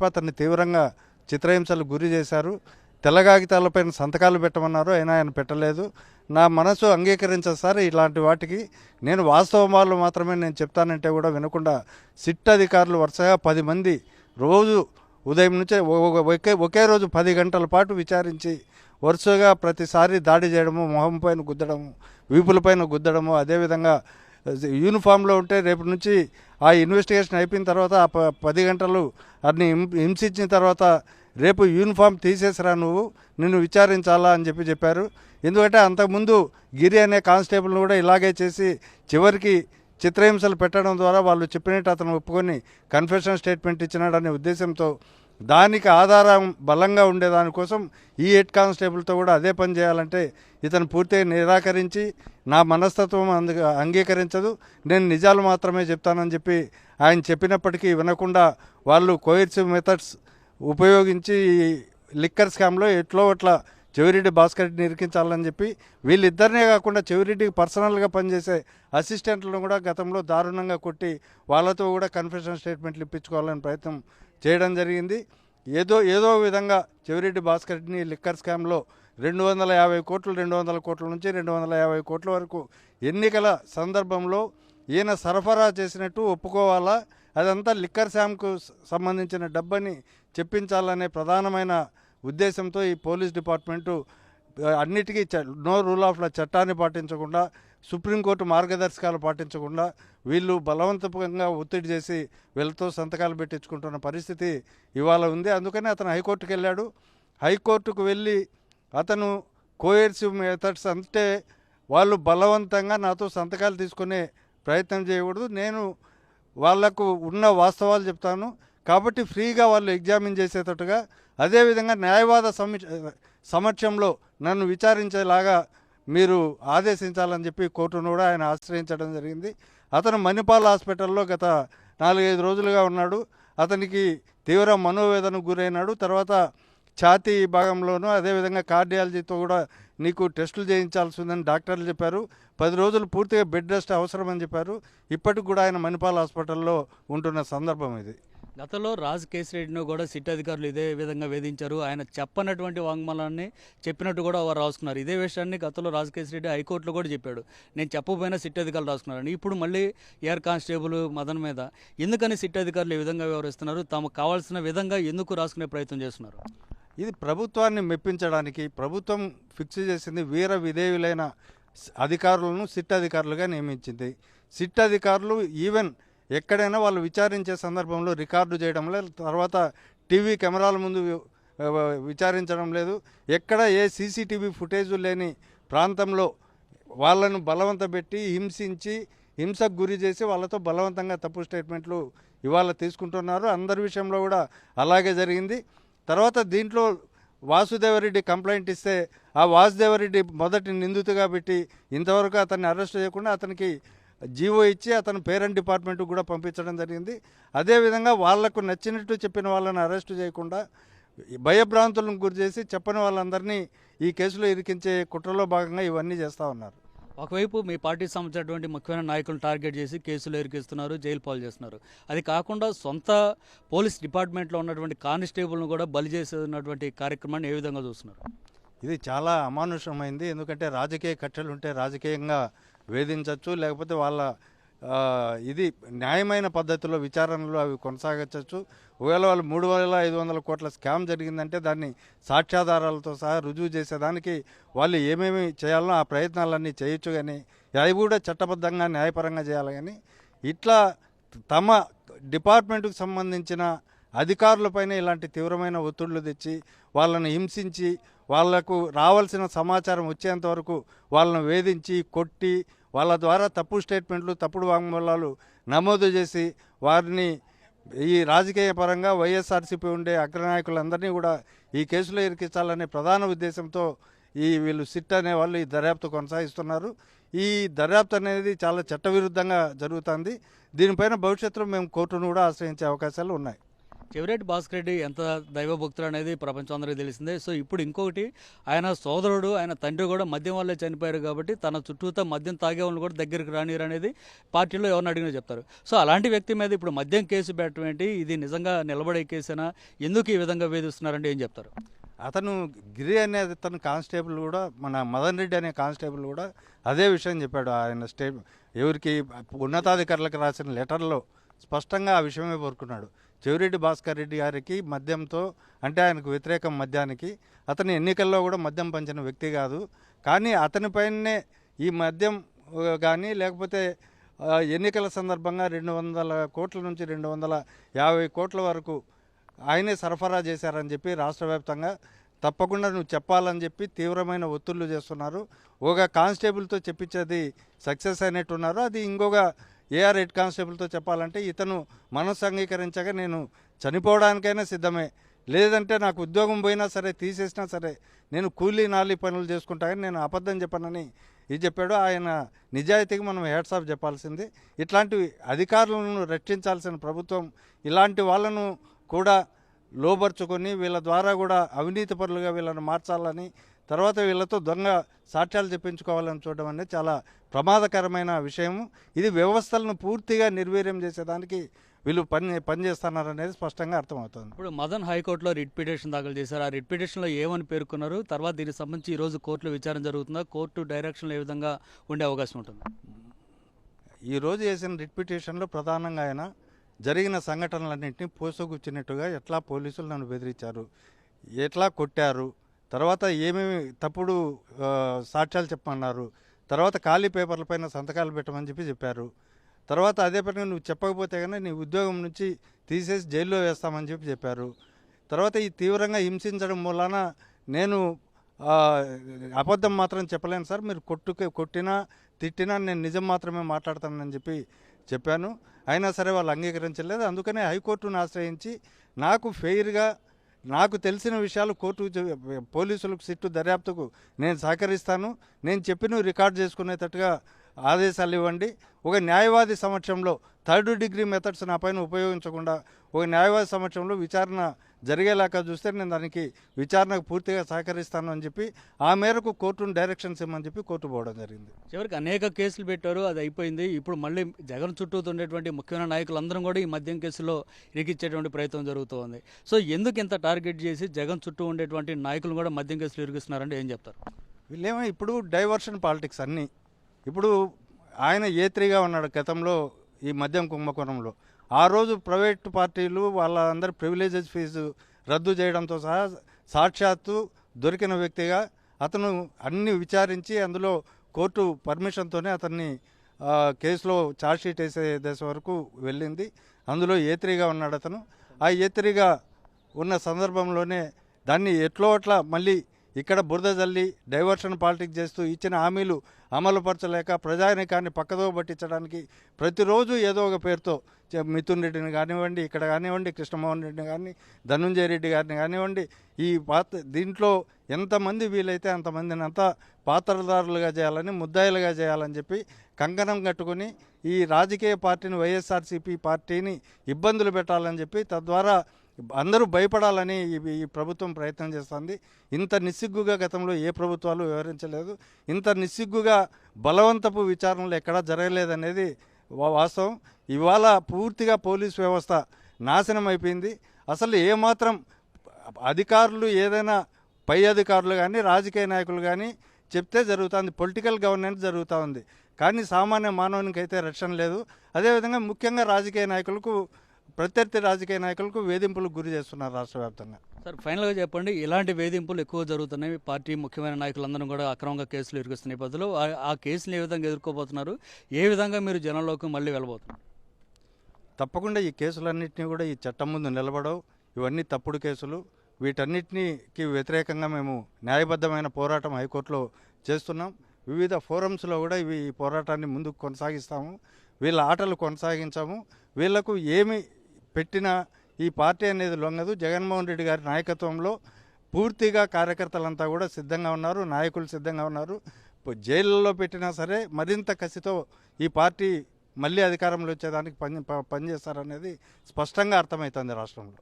అతన్ని తీవ్రంగా చిత్రహింసలకు గురి చేశారు. తెల్ల కాగితాలపైన సంతకాలు పెట్టమన్నారు, అయినా ఆయన పెట్టలేదు. నా మనసు అంగీకరించదు సార్ ఇలాంటి వాటికి. నేను వాస్తవాలు మాత్రమే నేను చెప్తానంటే కూడా వినకుండా సిట్ అధికారులు వరుసగా 10 మంది రోజు ఉదయం నుంచే ఒకే రోజు 10 గంటల పాటు విచారించి వరుసగా ప్రతిసారి దాడి చేయడము, మొహం పైన గుద్దడము, వీపులపైన గుద్దడము, అదేవిధంగా యూనిఫామ్లో ఉంటే రేపు నుంచి ఆ ఇన్వెస్టిగేషన్ అయిపోయిన తర్వాత ఆ 10 గంటలు అన్ని హింసించిన తర్వాత రేపు యూనిఫామ్ తీసేసిరా, నిన్ను విచారించాలా అని చెప్పారు. ఎందుకంటే అంతకుముందు గిరి అనే కానిస్టేబుల్ని కూడా ఇలాగే చేసి చివరికి చిత్రహింసలు పెట్టడం ద్వారా వాళ్ళు చెప్పినట్టు అతను ఒప్పుకొని కన్ఫెషన్ స్టేట్మెంట్ ఇచ్చినాడనే ఉద్దేశంతో దానికి ఆధారం బలంగా ఉండేదానికోసం ఈ హెడ్ కానిస్టేబుల్తో కూడా అదే పని చేయాలంటే ఇతను పూర్తిగా నిరాకరించి నా మనస్తత్వం అంగీకరించదు, నేను నిజాలు మాత్రమే చెప్తానని చెప్పి ఆయన చెప్పినప్పటికీ వినకుండా వాళ్ళు కోయర్సివ్ మెథడ్స్ ఉపయోగించి లిక్కర్ స్కామ్లో ఎట్లో అట్లా చెవిరెడ్డి భాస్కర్ రెడ్డిని ఇరికించాలని చెప్పి వీళ్ళిద్దరినే కాకుండా చెవిరెడ్డికి పర్సనల్గా పనిచేసే అసిస్టెంట్లను కూడా గతంలో దారుణంగా కొట్టి వాళ్ళతో కూడా కన్ఫెషన్ స్టేట్మెంట్లు ఇప్పించుకోవాలని ప్రయత్నం చేయడం జరిగింది. ఏదో విధంగా చెవిరెడ్డి భాస్కర్ రెడ్డిని లిక్కర్ స్కామ్లో 250 కోట్లు 200 కోట్ల నుంచి 250 కోట్ల వరకు ఎన్నికల సందర్భంలో ఈయన సరఫరా చేసినట్టు ఒప్పుకోవాలా, అదంతా లిక్కర్ స్కామ్కు సంబంధించిన డబ్బని చెప్పించాలనే ప్రధానమైన ఉద్దేశంతో ఈ పోలీస్ డిపార్ట్మెంటు అన్నిటికీ నో రూల్ ఆఫ్ లా చట్టాన్ని పాటించకుండా, సుప్రీంకోర్టు మార్గదర్శకాలు పాటించకుండా వీళ్ళు బలవంతంగా ఒత్తిడి చేసి వీళ్ళతో సంతకాలు పెట్టించుకుంటున్న పరిస్థితి ఇవాళ ఉంది. అందుకని అతను హైకోర్టుకు వెళ్ళాడు. హైకోర్టుకు వెళ్ళి అతను కోయర్సివ్ మెథడ్స్ అంటే వాళ్ళు బలవంతంగా నాతో సంతకాలు తీసుకునే ప్రయత్నం చేయకూడదు, నేను వాళ్లకు ఉన్న వాస్తవాలు చెప్తాను కాబట్టి ఫ్రీగా వాళ్ళు ఎగ్జామిన్ చేసేటట్టుగా, అదేవిధంగా న్యాయవాద సమక్షంలో నన్ను విచారించేలాగా మీరు ఆదేశించాలని చెప్పి కోర్టును కూడా ఆయన ఆశ్రయించడం జరిగింది. అతను మణిపాల్ హాస్పిటల్లో గత 4-5 రోజులుగా ఉన్నాడు. అతనికి తీవ్ర మనోవేదనకు గురైనాడు. తర్వాత ఛాతీ భాగంలోనూ అదేవిధంగా కార్డియాలజీతో కూడా నీకు టెస్టులు చేయించాల్సి ఉందని డాక్టర్లు చెప్పారు. 10 రోజులు పూర్తిగా బెడ్ రెస్ట్ అవసరమని చెప్పారు. ఇప్పటికి కూడా ఆయన మణిపాల్ హాస్పిటల్లో ఉంటున్న సందర్భం ఇది. గతంలో రాజ్ కేశిరెడ్డిని కూడా సిట్ అధికారులు ఇదే విధంగా వేధించారు. ఆయన చెప్పనటువంటి వాంగ్మూలాన్ని చెప్పినట్టు కూడా వారు రాసుకున్నారు. ఇదే విషయాన్ని గతంలో రాజ్ కేశిరెడ్డి హైకోర్టులో కూడా చెప్పాడు, నేను చెప్పకపోయినా సిట్ అధికారులు రాసుకున్నారని. ఇప్పుడు మళ్ళీ ఎయిర్ కానిస్టేబుల్ మదన్ మీద ఎందుకని సిట్ అధికారులు ఈ విధంగా వ్యవహరిస్తున్నారు, తమకు కావాల్సిన విధంగా ఎందుకు రాసుకునే ప్రయత్నం చేస్తున్నారు? ఇది ప్రభుత్వాన్ని మెప్పించడానికి ప్రభుత్వం ఫిక్స్ చేసింది. వీర విధేయులైన అధికారులను సిట్ అధికారులుగా నియమించింది. సిట్ అధికారులు ఈవెన్ ఎక్కడైనా వాళ్ళు విచారించే సందర్భంలో రికార్డు చేయడం లేదు, తర్వాత టీవీ కెమెరాల ముందు విచారించడం లేదు. ఎక్కడ ఏ సీసీటీవీ ఫుటేజ్ లేని ప్రాంతంలో వాళ్ళను బలవంత పెట్టి హింసించి హింసకు గురి చేసి వాళ్ళతో బలవంతంగా తప్పు స్టేట్మెంట్లు ఇవాళ తీసుకుంటున్నారు. అందరి విషయంలో కూడా అలాగే జరిగింది. తర్వాత దీంట్లో వాసుదేవరెడ్డి కంప్లైంట్ ఇస్తే ఆ వాసుదేవరెడ్డి మొదటి నిందితుగా పెట్టి ఇంతవరకు అతన్ని అరెస్ట్ చేయకుండా అతనికి జీవో ఇచ్చి అతను పేరెంట్ డిపార్ట్మెంట్కి కూడా పంపించడం జరిగింది. అదేవిధంగా వాళ్లకు నచ్చినట్టు చెప్పిన వాళ్ళని అరెస్టు చేయకుండా భయభ్రాంతులను గురి చేసి చెప్పని వాళ్ళందరినీ ఈ కేసులో ఇరికించే కుట్రలో భాగంగా ఇవన్నీ చేస్తూ ఉన్నారు. ఒకవైపు మీ పార్టీకి సంబంధించినటువంటి ముఖ్యమైన నాయకులను టార్గెట్ చేసి కేసులు ఇరికిస్తున్నారు, జైలు పాలు చేస్తున్నారు. అది కాకుండా సొంత పోలీస్ డిపార్ట్మెంట్లో ఉన్నటువంటి కానిస్టేబుల్ను కూడా బలి చేసేటువంటి కార్యక్రమాన్ని ఏ విధంగా చూస్తున్నారు? ఇది చాలా అమానుషమైంది. ఎందుకంటే రాజకీయ కక్షలు ఉంటే రాజకీయంగా వేధించవచ్చు, లేకపోతే వాళ్ళ ఇది న్యాయమైన పద్ధతిలో విచారణలు అవి కొనసాగచ్చు. ఒకవేళ వాళ్ళు 3,500 కోట్ల స్కామ్ జరిగిందంటే దాన్ని సాక్ష్యాధారాలతో సహా రుజువు చేసేదానికి వాళ్ళు ఏమేమి చేయాలనో ఆ ప్రయత్నాలన్నీ చేయొచ్చు, కానీ అవి కూడా చట్టబద్ధంగా న్యాయపరంగా చేయాలి. కానీ ఇట్లా తమ డిపార్ట్మెంట్కు సంబంధించిన అధికారులపైన ఇలాంటి తీవ్రమైన ఒత్తిళ్లు తెచ్చి వాళ్ళని హింసించి వాళ్లకు రావాల్సిన సమాచారం వచ్చేంత వరకు వాళ్ళను వేధించి కొట్టి వాళ్ళ ద్వారా తప్పు స్టేట్మెంట్లు తప్పుడు వాంగ్మూలాలు నమోదు చేసి వారిని ఈ రాజకీయ పరంగా వైఎస్ఆర్సీపీ ఉండే అగ్రనాయకులందరినీ కూడా ఈ కేసులో ఇరికించాలనే ప్రధాన ఉద్దేశంతో వీళ్ళు సిట్ అనే వాళ్ళు ఈ దర్యాప్తు కొనసాగిస్తున్నారు. ఈ దర్యాప్తు అనేది చాలా చట్టవిరుద్ధంగా జరుగుతుంది. దీనిపైన భవిష్యత్తులో మేము కోర్టును కూడా ఆశ్రయించే అవకాశాలు ఉన్నాయి. చెవిరెడ్డి భాస్కర్ రెడ్డి ఎంత దైవభక్తుడు అనేది ప్రపంచం అందరికీ తెలిసిందే. సో ఇప్పుడు ఇంకొకటి, ఆయన సోదరుడు, ఆయన తండ్రి కూడా మద్యం వల్లే చనిపోయారు కాబట్టి తన చుట్టూతో మద్యం తాగే వాళ్ళని కూడా దగ్గరికి రానియరు అనేది పార్టీలో ఎవరిని అడిగినా చెప్తారు. సో అలాంటి వ్యక్తి మీద ఇప్పుడు మద్యం కేసు పెట్టడం ఏంటి? ఇది నిజంగా నిలబడే కేసేనా? ఎందుకు ఈ విధంగా వేధిస్తున్నారంటే ఏం చెప్తారు? అతను గిరి అనే అతను కానిస్టేబుల్ కూడా, మన మదన్ రెడ్డి అనే కానిస్టేబుల్ కూడా అదే విషయం చెప్పాడు. ఆయన ఎవరికి ఉన్నతాధికారులకు రాసిన లెటర్లో స్పష్టంగా ఆ విషయమే కోరుకున్నాడు. చెవిరెడ్డి భాస్కర్ రెడ్డి గారికి మద్యంతో, అంటే ఆయనకు వ్యతిరేకం మద్యానికి, అతను ఎన్నికల్లో కూడా మద్యం పంచిన వ్యక్తి కాదు. కానీ అతనిపైనే ఈ మద్యం కానీ లేకపోతే ఎన్నికల సందర్భంగా 200 కోట్ల నుంచి 250 కోట్ల వరకు ఆయనే సరఫరా చేశారని చెప్పి రాష్ట్ర వ్యాప్తంగా తప్పకుండా నువ్వు చెప్పాలని చెప్పి తీవ్రమైన ఒత్తిళ్లు చేస్తున్నారు. ఒక కానిస్టేబుల్తో చెప్పించేది సక్సెస్ అయినట్టున్నారు. అది ఇంకొక ఏఆర్ హెడ్ కానిస్టేబుల్తో చెప్పాలంటే ఇతను మనస్సు అంగీకరించగా నేను చనిపోవడానికైనా సిద్ధమే, లేదంటే నాకు ఉద్యోగం పోయినా సరే, తీసేసినా సరే నేను కూలీ నాలి పనులు చేసుకుంటా కానీ నేను అబద్ధం చెప్పనని ఇది చెప్పాడు. ఆయన నిజాయితీకి మనం హ్యాట్స్ ఆఫ్ చెప్పాల్సింది. ఇట్లాంటి అధికారులను రక్షించాల్సిన ప్రభుత్వం ఇలాంటి వాళ్ళను కూడా లోబర్చుకొని వీళ్ళ ద్వారా కూడా అవినీతి పరులుగా వీళ్ళని మార్చాలని, తర్వాత వీళ్ళతో దొంగ సాక్ష్యాలు చెప్పించుకోవాలని చూడడం అనేది చాలా ప్రమాదకరమైన విషయం. ఇది వ్యవస్థలను పూర్తిగా నిర్వీర్యం చేసేదానికి వీళ్ళు పనిచేస్తున్నారనేది స్పష్టంగా అర్థమవుతుంది. ఇప్పుడు మదన్ హైకోర్టులో రిట్ పిటిషన్ దాఖలు చేశారు. ఆ రిట్ పిటిషన్లో ఏమని పేర్కొన్నారు? తర్వాత దీనికి సంబంధించి ఈరోజు కోర్టులో విచారణ జరుగుతుందా? కోర్టు డైరెక్షన్లో ఏ విధంగా ఉండే అవకాశం ఉంటుంది? ఈరోజు చేసిన రిట్ పిటిషన్లో ప్రధానంగా ఆయన జరిగిన సంఘటనలన్నింటినీ పోసగుచ్చినట్టుగా, ఎట్లా పోలీసులు నన్ను బెదిరించారు, ఎట్లా కొట్టారు, తర్వాత ఏమేమి తప్పుడు సాక్ష్యాలు చెప్పమన్నారు, తర్వాత ఖాళీ పేపర్లపైన సంతకాలు పెట్టమని చెప్పారు, తర్వాత అదే పని నువ్వు చెప్పకపోతే కానీ నీ ఉద్యోగం నుంచి తీసేసి జైల్లో వేస్తామని చెప్పారు. తర్వాత ఈ తీవ్రంగా హింసించడం మూలాన నేను అబద్ధం మాత్రం చెప్పలేను సార్, మీరు కొట్టినా తిట్టినా నేను నిజం మాత్రమే మాట్లాడతానని చెప్పాను. అయినా సరే వాళ్ళు అంగీకరించలేదు. అందుకనే హైకోర్టును ఆశ్రయించి నాకు ఫెయిర్గా, నాకు తెలిసిన విషయాలు పోలీసులకు సిట్టు దర్యాప్తుకు నేను సహకరిస్తాను, నేను చెప్పిన రికార్డ్ చేసుకునేటట్టుగా ఆదేశాలు ఇవ్వండి. ఒక న్యాయవాది సమక్షంలో థర్డ్ డిగ్రీ మెథడ్స్ నా పైన ఉపయోగించకుండా ఒక న్యాయవాది సమక్షంలో విచారణ జరిగేలాగా చూస్తే నేను దానికి విచారణకు పూర్తిగా సహకరిస్తాను అని చెప్పి ఆ మేరకు కోర్టును డైరెక్షన్స్ ఇవ్వమని చెప్పి కోర్టు పోవడం జరిగింది. చివరికి అనేక కేసులు పెట్టారు, అది అయిపోయింది. ఇప్పుడు మళ్ళీ జగన్ చుట్టూ ఉండేటువంటి ముఖ్యమైన నాయకులందరం కూడా ఈ మద్యం కేసులో ఇరికిచ్చేటువంటి ప్రయత్నం జరుగుతోంది. సో ఎందుకు ఇంత టార్గెట్ చేసి జగన్ చుట్టూ ఉండేటువంటి నాయకులు కూడా మద్యం కేసులు ఇరికిస్తున్నారంటే ఏం చెప్తారు? వీళ్ళేమో ఇప్పుడు డైవర్షన్ పాలిటిక్స్ అన్నీ. ఇప్పుడు ఆయన ఏ3గా ఉన్నాడు గతంలో ఈ మద్యం కుంభకోణంలో. ఆ రోజు ప్రైవేట్ పార్టీలు వాళ్ళందరి ప్రివిలేజెస్ ఫీజు రద్దు చేయడంతో సహా సాక్షాత్తు దొరికిన వ్యక్తిగా అతను అన్ని విచారించి అందులో కోర్టు పర్మిషన్తోనే అతన్ని కేసులో ఛార్జ్షీట్ వేసే దశ వరకు వెళ్ళింది. అందులో ఏ3గా ఉన్నాడు అతను. ఆ ఏ3గా ఉన్న సందర్భంలోనే దాన్ని ఎట్లో అట్లా మళ్ళీ ఇక్కడ బురద జల్లి డైవర్షన్ పాలిటిక్స్ చేస్తూ ఇచ్చిన హామీలు అమలుపరచలేక ప్రజానికాన్ని పక్కదో పట్టించడానికి ప్రతిరోజు ఏదో ఒక పేరుతో మిథున్ రెడ్డిని కానివ్వండి, ఇక్కడ కానివ్వండి కృష్ణమోహన్ రెడ్డిని కానీ, ధనుంజయ రెడ్డి గారిని కానివ్వండి, ఈ దీంట్లో ఎంతమంది వీలైతే అంతమందిని అంతా పాత్రదారులుగా చేయాలని, ముద్దాయిలుగా చేయాలని చెప్పి కంకణం కట్టుకొని ఈ రాజకీయ పార్టీని, వైఎస్ఆర్సీపీ పార్టీని ఇబ్బందులు పెట్టాలని చెప్పి తద్వారా అందరూ భయపడాలని ఈ ప్రభుత్వం ప్రయత్నం చేస్తుంది. ఇంత నిస్సిగ్గుగా గతంలో ఏ ప్రభుత్వాలు వివరించలేదు. ఇంత నిస్సిగ్గుగా బలవంతపు విచారణలు ఎక్కడా జరగలేదనేది వాస్తవం. ఇవాళ పూర్తిగా పోలీస్ వ్యవస్థ నాశనం అయిపోయింది. అసలు ఏమాత్రం అధికారులు ఏదైనా పై అధికారులు కానీ రాజకీయ నాయకులు కానీ చెప్తే జరుగుతుంది, పొలిటికల్ గవర్నెన్స్ జరుగుతూ ఉంది. కానీ సామాన్య మానవునికి అయితే రక్షణ లేదు. అదేవిధంగా ముఖ్యంగా రాజకీయ నాయకులకు, ప్రత్యర్థి రాజకీయ నాయకులకు వేధింపులకు గురి చేస్తున్నారు రాష్ట్ర వ్యాప్తంగా. సార్ ఫైనల్గా చెప్పండి, ఇలాంటి వేధింపులు ఎక్కువ జరుగుతున్నాయి. పార్టీ ముఖ్యమైన నాయకులందరూ కూడా అక్రమంగా కేసులు ఇరికిస్తున్న నేపథ్యంలో ఆ కేసులు ఏ విధంగా ఎదుర్కోబోతున్నారు? ఏ విధంగా మీరు జనంలోకి మళ్ళీ వెళ్ళబోతున్నారు? తప్పకుండా ఈ కేసులన్నింటినీ కూడా ఈ చట్టం ముందు నిలబడవు. ఇవన్నీ తప్పుడు కేసులు. వీటన్నిటికి వ్యతిరేకంగా మేము న్యాయబద్ధమైన పోరాటం హైకోర్టులో చేస్తున్నాం. వివిధ ఫోరమ్స్లో కూడా ఈ పోరాటాన్ని ముందుకు కొనసాగిస్తాము. వీళ్ళ ఆటలు కొనసాగించాము. వీళ్లకు ఏమి పెట్టినా ఈ పార్టీ అనేది లొంగదు. జగన్మోహన్ రెడ్డి గారి నాయకత్వంలో పూర్తిగా కార్యకర్తలంతా కూడా సిద్ధంగా ఉన్నారు, నాయకులు సిద్ధంగా ఉన్నారు. జైళ్ళలో పెట్టినా సరే మరింత కసితో ఈ పార్టీ మళ్ళీ అధికారంలో వచ్చేదానికి పనిచేస్తారనేది స్పష్టంగా అర్థమవుతుంది రాష్ట్రంలో.